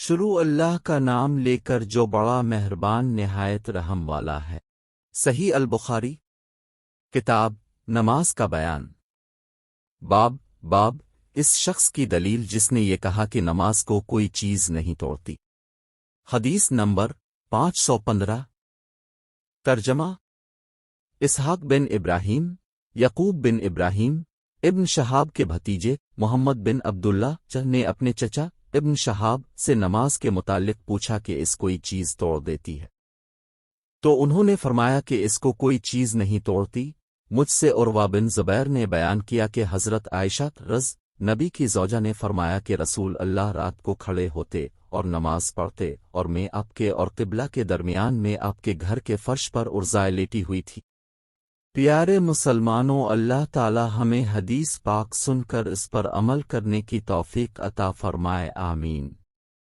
شروع اللہ کا نام لے کر جو بڑا مہربان نہایت رحم والا ہے۔ صحیح البخاری کتاب نماز کا بیان۔ باب اس شخص کی دلیل جس نے یہ کہا کہ نماز کو کوئی چیز نہیں توڑتی۔ حدیث نمبر 515۔ ترجمہ: اسحاق بن ابراہیم، یعقوب بن ابراہیم ابن شہاب کے بھتیجے محمد بن عبداللہ نے اپنے چچا ابن شہاب سے نماز کے متعلق پوچھا کہ اس کوئی چیز توڑ دیتی ہے، تو انہوں نے فرمایا کہ اس کو کوئی چیز نہیں توڑتی۔ مجھ سے عروہ بن زبیر نے بیان کیا کہ حضرت عائشہ نبی کی زوجہ نے فرمایا کہ رسول اللہ رات کو کھڑے ہوتے اور نماز پڑھتے، اور میں آپ کے اور قبلہ کے درمیان میں آپ کے گھر کے فرش پر ارزائے لیٹی ہوئی تھی۔ پیارے مسلمانوں، اللہ تعالی ہمیں حدیث پاک سن کر اس پر عمل کرنے کی توفیق عطا فرمائے، آمین۔